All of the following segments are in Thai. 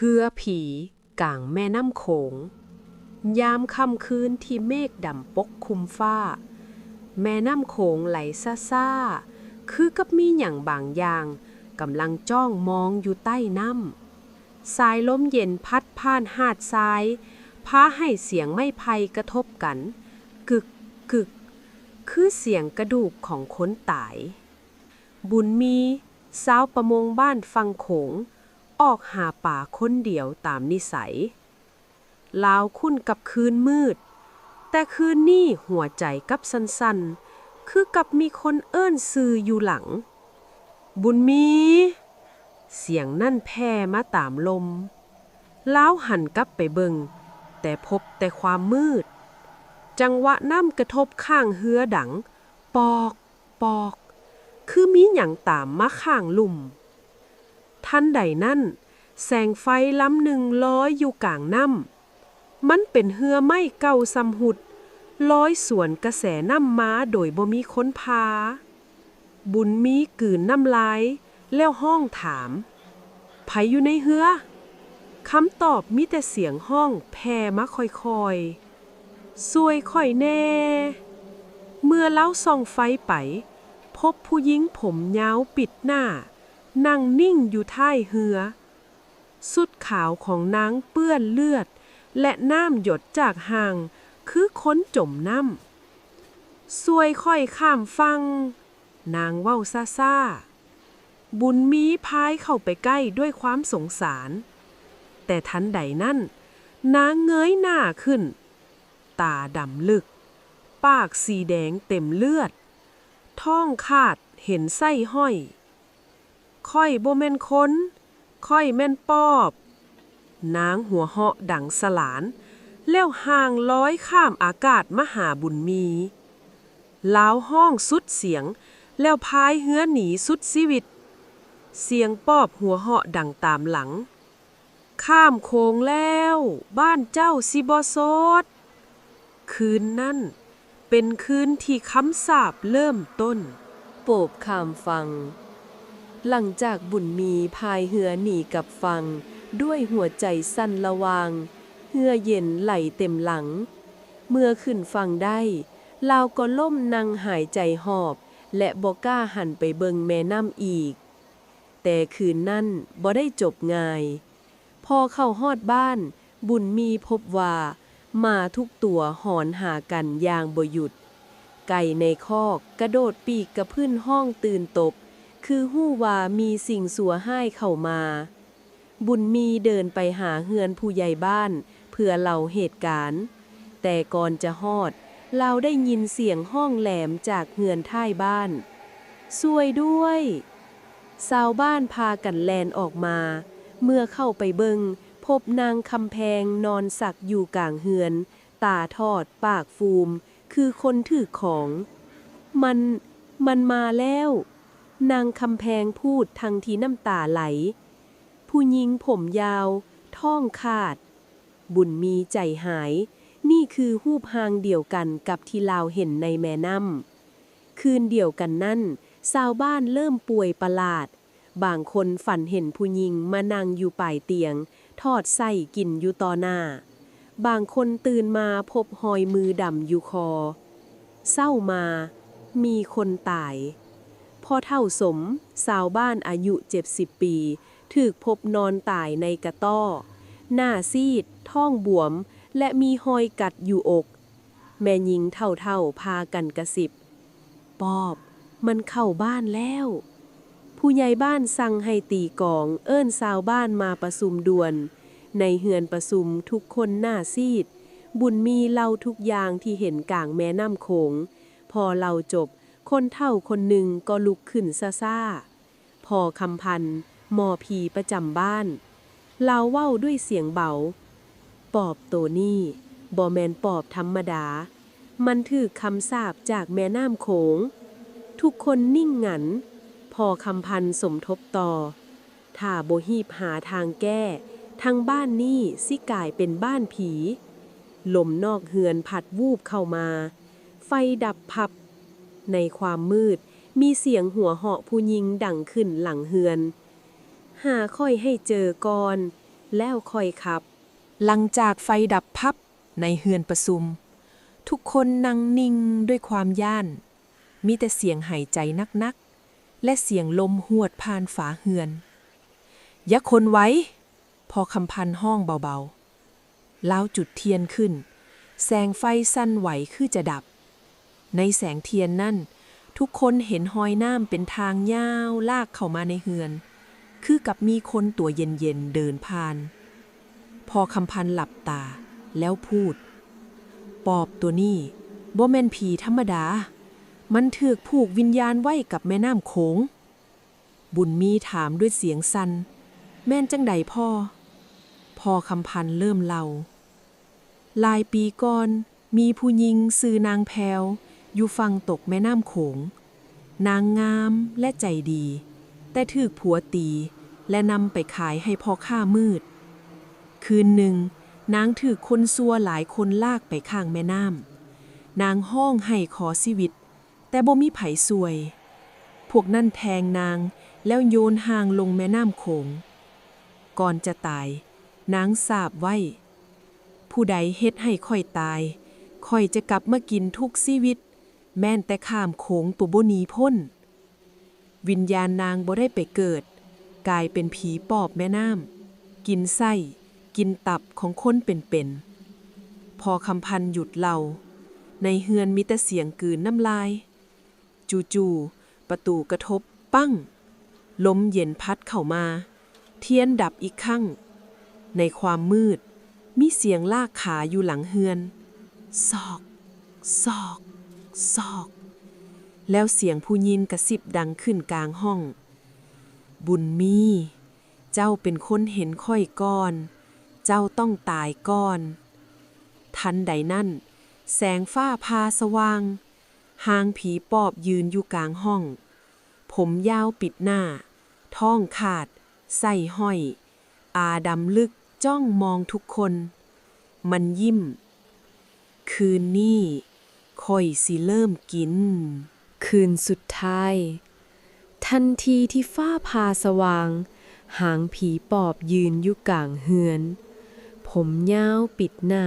ฮือผีกลางแม่น้ำโขงยามค่ำคืนที่เมฆดำปกคลุมฟ้าแม่น้ำโขงไหลซ่าๆคือกับมีหยังบางอย่างกำลังจ้องมองอยู่ใต้น้ำสายลมเย็นพัดผ่านหาดทรายพาให้เสียงไม้ไผ่กระทบกันกึกกึกคือเสียงกระดูกของคนตายบุญมีสาวประมงบ้านฟังโขงออกหาป่าคนเดียวตามนิสัยลาวคุ้นกับคืนมืดแต่คืนนี้หัวใจกับสั่นๆคือกับมีคนเอิ้นซื่ออยู่หลังบุญมีเสียงนั่นแผ่มาตามลมลาวหันกลับไปเบิงแต่พบแต่ความมืดจังหวะน้ำกระทบข้างเฮือดังปอกปอกคือมีหยังตามมาข้างลุ่มทันใดนั้นแสงไฟล้ำหนึ่งลอยอยู่กลางน้ำมันเป็นเฮือไม้เก่าสำหุดลอยสวนกระแสน้ำม้าโดยบ่มีค้นพาบุญมีกืนน้ำลายแล้วห้องถามไผอยู่ในเฮือคำตอบมีแต่เสียงห้องแผ่มาค่อยๆซวยค่อยแน่เมื่อเล้าส่องไฟไปพบผู้หญิงผมยาวปิดหน้านั่งนิ่งอยู่ท้ายเฮือสุดขาวของนางเปื้อนเลือดและน้ำหยดจากห่างคือค้นจมน้ำซวยค่อยข้ามฟังนางเว้าซ่าๆบุญมีพายเข้าไปใกล้ด้วยความสงสารแต่ทันใดนั้นนางเงยหน้าขึ้นตาดำลึกปากสีแดงเต็มเลือดท้องขาดเห็นไส้ห้อยค่อยบ่แม่นคนค่อยแม่นปอบนางหัวเหาะดังสลานแล้วห่างลอยข้ามอากาศมาหาบุญมีลาวห้องสุดเสียงแล้วพายเฮือหนีสุดชีวิตเสียงปอบหัวเหาะดังตามหลังข้ามโขงแล้วบ้านเจ้าสิบ่โสดคืนนั้นเป็นคืนที่คำสาปเริ่มต้นโปบข้ามฟังหลังจากบุญมีพายเหือหนีกับฟังด้วยหัวใจสั่นระวางเหือเย็นไหลเต็มหลังเมื่อขึ้นฟังได้ลาวก็ล่มนั่งหายใจหอบและบ่กล้าหันไปเบิงแม่น้ำอีกแต่คืนนั้นบ่ได้จบง่ายพอเข้าฮอดบ้านบุญมีพบว่าหมาทุกตัวหอนหากันอย่างบ่หยุดไก่ในคอกกระโดดปีกกระพื้นห้องตื่นตกคือฮู้ว่ามีสิ่งสัวห้ายเข้ามาบุญมีเดินไปหาเฮือนผู้ใหญ่บ้านเพื่อเล่าเหตุการณ์แต่ก่อนจะฮอดเราได้ยินเสียงห้องแหลมจากเฮือนท้ายบ้านช่วยด้วยชาวบ้านพากันแลนออกมาเมื่อเข้าไปเบิงพบนางคำแพงนอนสักอยู่กลางเฮือนตาทอดปากฟูมคือคนถือของมันมาแล้วนางคำแพงพูดทั้งที่น้ำตาไหลผู้หญิงผมยาวท้องขาดบุญมีใจหายนี่คือรูปหางเดียวกันกับที่ลาวเห็นในแม่น้ำคืนเดียวกันนั่นชาวบ้านเริ่มป่วยประหลาดบางคนฝันเห็นผู้หญิงมานั่งอยู่ปลายเตียงทอดไส้กินอยู่ต่อหน้าบางคนตื่นมาพบหอยมือดำอยู่คอเศร้ามามีคนตายพ่อเฒ่าสมชาวบ้านอายุ70 ปีถูกพบนอนตายในกระต้อหน้าซีดท้องบวมและมีหอยกัดอยู่อกแม่หญิงเฒ่าๆพากันกระซิบปอบมันเข้าบ้านแล้วผู้ใหญ่บ้านสั่งให้ตีกองเอิ้นชาวบ้านมาประชุมด่วนในเฮือนประชุมทุกคนหน้าซีดบุญมีเล่าทุกอย่างที่เห็นกลางแม่น้ำโขงพอเล่าจบคนเฒ่าคนหนึ่งก็ลุกขึ้นซ่าๆพอคำพันธ์หมอผีประจำบ้านเล่าเว้าด้วยเสียงเบาปอบตัวนี้บ่แม่นปอบธรรมดามันถูกคำสาปจากแม่น้ำโขงทุกคนนิ่งงันพอคำพันธ์สมทบต่อถ้าบ่ฮีบหาทางแก้ทางบ้านนี้สิกลายเป็นบ้านผีลมนอกเฮือนพัดวูบเข้ามาไฟดับพับในความมืดมีเสียงหัวเหาะผู้หญิงดังขึ้นหลังเฮือนหาค่อยให้เจอก่อน แล้วค่อยขับ หลังจากไฟดับพับในเฮือนประชุมทุกคนนั่งนิ่งด้วยความย่านมีแต่เสียงหายใจนักๆและเสียงลมหวดผ่านฝาเฮือนอย่าคนไว้พอคำพันธ์ห้องเบาๆล้าวจุดเทียนขึ้นแสงไฟสั่นไหวคือจะดับในแสงเทียนนั่นทุกคนเห็นหอยน้ำเป็นทางยาวลากเข้ามาในเฮือนคือกับมีคนตัวเย็นๆเดินผ่านพอคำพันธ์หลับตาแล้วพูดปอบตัวนี้บ่แม่นผีธรรมดามันถูกผูกวิญญาณไว้กับแม่น้ำโขงบุญมีถามด้วยเสียงสั่นแม่นจังใดพ่อคำพันธ์เริ่มเล่าหลายปีก่อนมีผู้หญิงชื่อนางแพวอยู่ฝั่งตกแม่น้ำโขงนางงามและใจดีแต่ถูกผัวตีและนำไปขายให้พ่อค้ามืดคืนหนึ่งนางถูกคนซัวหลายคนลากไปข้างแม่น้ำนางห้องให้ขอชีวิตแต่บ่มีไผซวย พวกนั่นแทงนางแล้วโยนห่างลงแม่น้ำโขงก่อนจะตายนางสาบไว้ผู้ใดเฮ็ดให้ค่อยตายค่อยจะกลับมากินทุกชีวิตแม่นแต่ข้ามโขงตัวบ่หนีพ้นวิญญาณนางบ่ได้ไปเกิดกลายเป็นผีปอบแม่น้ำกินไส้กินตับของคนเป็นๆพอคำพันธ์หยุดเล่าในเฮือนมีแต่เสียงกลืนน้ำลายจู่ๆประตูกระทบปั้งลมเย็นพัดเข้ามาเทียนดับอีกครั้งในความมืดมีเสียงลากขาอยู่หลังเฮือนซอกซอกซอกแล้วเสียงผู้ยินกระซิบดังขึ้นกลางห้องบุญมีเจ้าเป็นคนเห็นค่อยก่อนเจ้าต้องตายก่อนทันใดนั้นแสงฟ้าพาสว่างหางผีปอบยืนอยู่กลางห้องผมยาวปิดหน้าท้องขาดไส้ห้อยดำลึกจ้องมองทุกคนมันยิ้มคืนนี้ค่อยสิเริ่มกินคืนสุดท้ายทันทีที่ฟ้าพาสว่างหางผีปอบยืนอยู่กลางเฮือนผมยาวปิดหน้า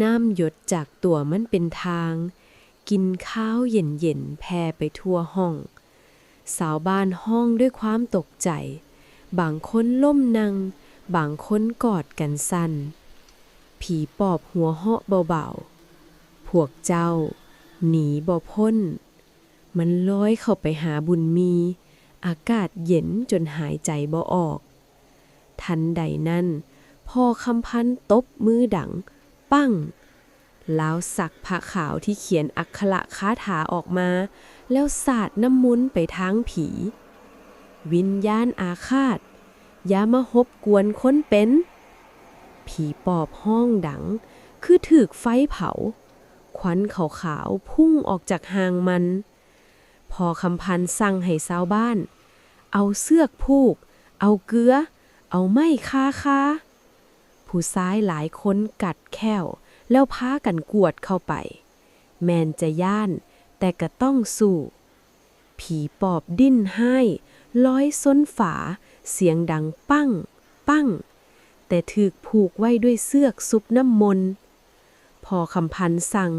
น้ำหยดจากตัวมันเป็นทางกินข้าวเย็นๆแผ่ไปทั่วห้องสาวบ้านห้องด้วยความตกใจบางคนล้มนั่งบางคนกอดกันสั่นผีปอบหัวเหาะเบาๆพวกเจ้าหนีบ่พ้นมันลอยเข้าไปหาบุญมีอากาศเย็นจนหายใจบ่ออกทันใดนั้นพ่อคำพันธ์ตบมือดังปั้งแล้วสักผ้าขาวที่เขียนอักขระคาถาออกมาแล้วสาดน้ำมุนไปทางผีวิญญาณอาฆาตอย่ามาหบกวนคนเป็นผีปอบห้องดังคือถูกไฟเผาควันขาวๆพุ่งออกจากหางมันพอคำพันธ์สั่งให้ชาวบ้านเอาเสือกผูกเอาเกลือเอาไม้คาผู้ซ้ายหลายคนกัดแข้วแล้วพากันกวดเข้าไปแมนจะย่านแต่ก็ต้องสู้ผีปอบดิ้นให้ร้อยซ้นฝาเสียงดังปั้งปั้งแต่ถูกผูกไว้ด้วยเสือกซุปน้ำมนต์พอคำพันธ์สั่ง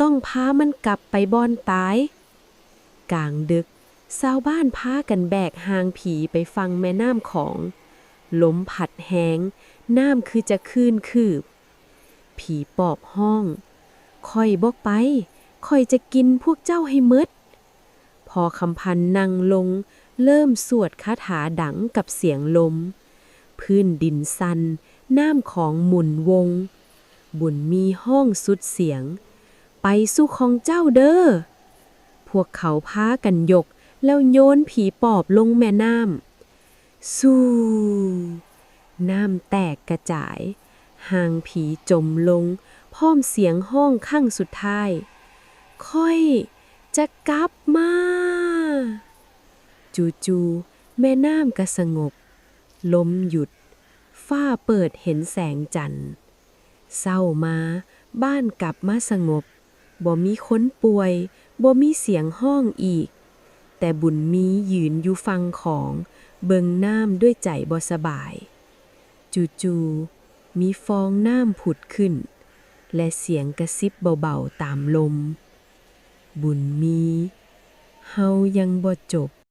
ต้องพามันกลับไปบ่อนตายกลางดึกชาวบ้านพากันแบกหางผีไปฟังแม่น้ำของลมผัดแหงน้ำคือจะคืนคืบผีปอบห้องค่อยบอกไปค่อยจะกินพวกเจ้าให้หมดพอคำพันธ์นั่งลงเริ่มสวดคาถาดังกับเสียงลมพื้นดินสั่นน้ำของหมุนวงบุญมีห้องสุดเสียงไปสู่ของเจ้าเด้อพวกเขาพากันยกแล้วโยนผีปอบลงแม่น้ำสู้น้ำแตกกระจายหางผีจมลงพร้อมเสียงห้องข้างสุดท้ายค่อยจะกลับมาจู่ๆแม่น้ำก็สงบลมหยุดฟ้าเปิดเห็นแสงจันทร์เศร้ามาบ้านกลับมาสงบบ่มีคนป่วยบ่มีเสียงห้องอีกแต่บุญมียืนอยู่ฟังของเบิงน้ำด้วยใจบ่สบาย จู่ๆมีฟองน้ำผุดขึ้น และเสียงกระซิบเบาๆตามลม บุญมี เฮายังบ่จบ